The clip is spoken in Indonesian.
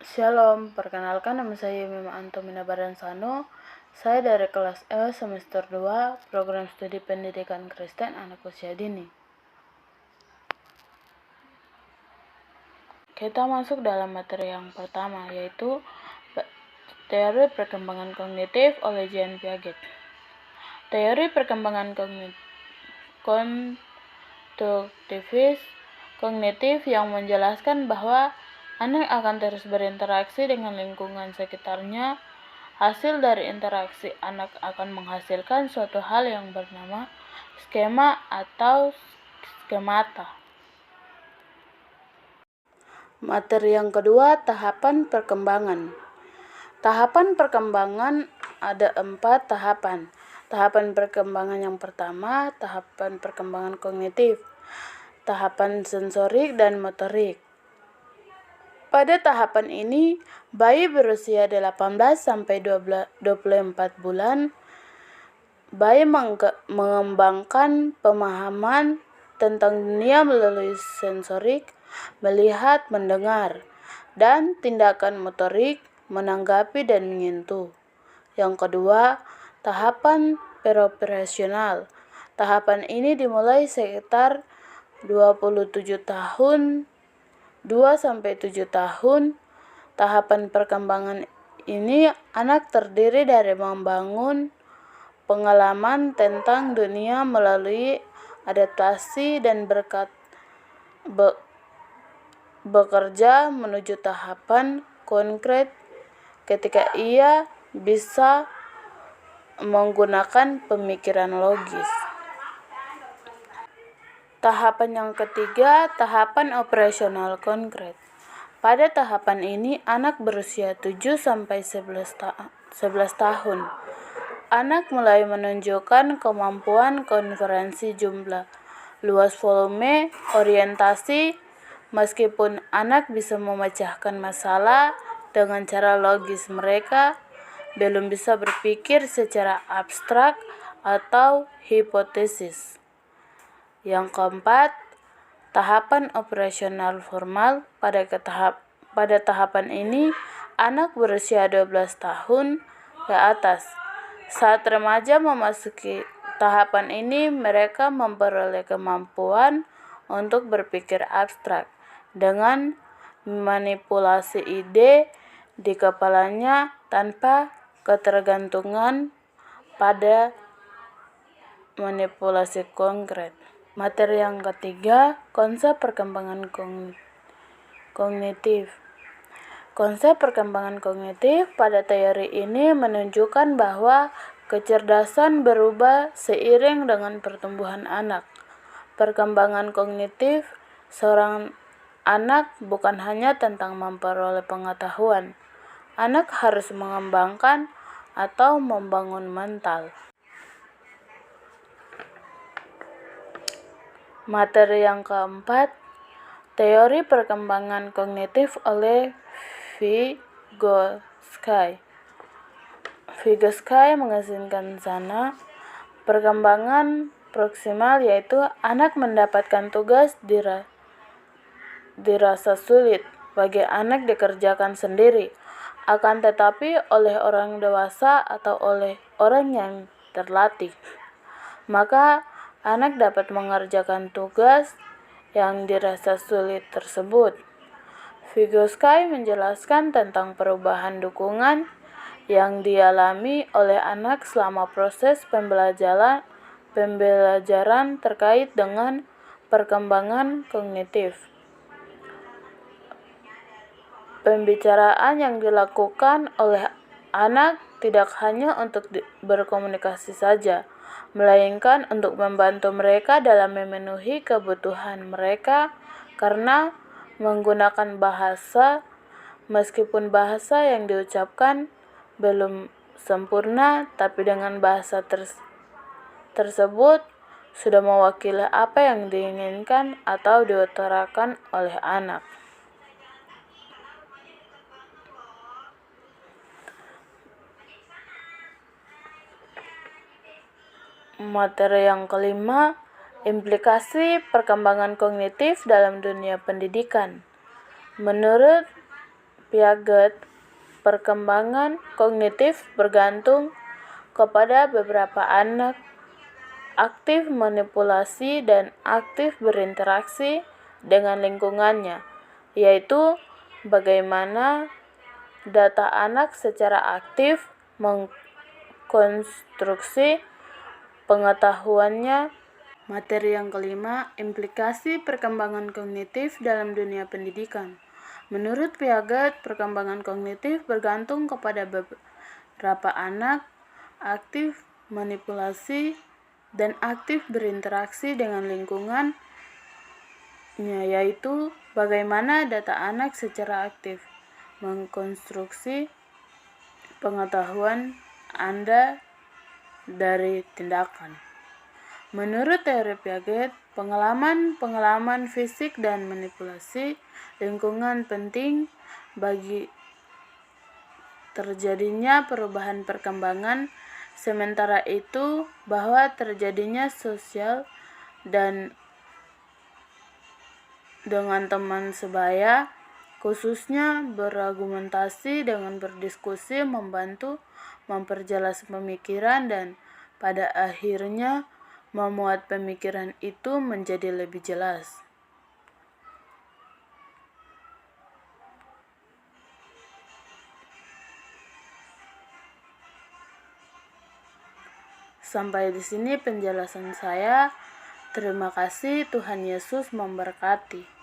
Shalom, perkenalkan nama saya Mima Antomina Baransano. Saya dari kelas E semester 2, program studi pendidikan Kristen anak usia dini. Kita masuk dalam materi yang pertama, yaitu teori perkembangan kognitif oleh Jean Piaget. Teori perkembangan konstruktivis kognitif yang menjelaskan bahwa anak akan terus berinteraksi dengan lingkungan sekitarnya. Hasil dari interaksi anak akan menghasilkan suatu hal yang bernama skema atau skemata. Materi yang kedua, tahapan perkembangan. Tahapan perkembangan ada 4 tahapan. Tahapan perkembangan yang pertama, tahapan perkembangan kognitif, tahapan sensorik dan motorik. Pada tahapan ini, bayi berusia 18 sampai 24 bulan, bayi mengembangkan pemahaman tentang dunia melalui sensorik, melihat, mendengar, dan tindakan motorik, menanggapi dan menyentuh. Yang kedua, tahapan preoperasional. Tahapan ini dimulai sekitar 27 tahun 2-7 tahun. Tahapan perkembangan ini anak terdiri dari membangun pengalaman tentang dunia melalui adaptasi dan bekerja menuju tahapan konkret ketika ia bisa menggunakan pemikiran logis. Tahapan yang ketiga, tahapan operasional konkret. Pada tahapan ini, anak berusia 7-11 tahun. Anak mulai menunjukkan kemampuan konferensi jumlah, luas volume, orientasi. Meskipun anak bisa memecahkan masalah dengan cara logis, mereka belum bisa berpikir secara abstrak atau hipotesis. Yang keempat, tahapan operasional formal. Pada tahapan ini, anak berusia 12 tahun ke atas. Saat remaja memasuki tahapan ini, mereka memperoleh kemampuan untuk berpikir abstrak dengan memanipulasi ide di kepalanya tanpa ketergantungan pada manipulasi konkret. Materi yang ketiga, konsep perkembangan kognitif. Konsep perkembangan kognitif pada teori ini menunjukkan bahwa kecerdasan berubah seiring dengan pertumbuhan anak. Perkembangan kognitif seorang anak bukan hanya tentang memperoleh pengetahuan. Anak harus mengembangkan atau membangun mental. Materi yang keempat, teori perkembangan kognitif oleh Vygotsky. Vygotsky mengasinkan sana perkembangan proksimal, yaitu anak mendapatkan tugas dirasa sulit bagi anak dikerjakan sendiri, akan tetapi oleh orang dewasa atau oleh orang yang terlatih. Maka anak dapat mengerjakan tugas yang dirasa sulit tersebut. Vygotsky menjelaskan tentang perubahan dukungan yang dialami oleh anak selama proses pembelajaran terkait dengan perkembangan kognitif. Pembicaraan yang dilakukan oleh anak tidak hanya untuk berkomunikasi saja, melainkan untuk membantu mereka dalam memenuhi kebutuhan mereka karena menggunakan bahasa, meskipun bahasa yang diucapkan belum sempurna, tapi dengan bahasa tersebut sudah mewakili apa yang diinginkan atau diutarakan oleh anak. Materi yang kelima, implikasi perkembangan kognitif dalam dunia pendidikan. Menurut Piaget, perkembangan kognitif bergantung kepada beberapa anak aktif manipulasi dan aktif berinteraksi dengan lingkungannya, yaitu bagaimana data anak secara aktif mengkonstruksi pengetahuannya. Materi yang kelima, implikasi perkembangan kognitif dalam dunia pendidikan. Menurut Piaget, perkembangan kognitif bergantung kepada beberapa anak aktif manipulasi dan aktif berinteraksi dengan lingkungan, yaitu bagaimana data anak secara aktif mengkonstruksi pengetahuan Anda dari tindakan. Menurut teori Piaget, pengalaman fisik dan manipulasi lingkungan penting bagi terjadinya perubahan perkembangan. Sementara itu, bahwa terjadinya sosial dan dengan teman sebaya, khususnya berargumentasi dengan berdiskusi, membantu memperjelas pemikiran dan pada akhirnya membuat pemikiran itu menjadi lebih jelas. Sampai di sini penjelasan saya. Terima kasih, Tuhan Yesus memberkati.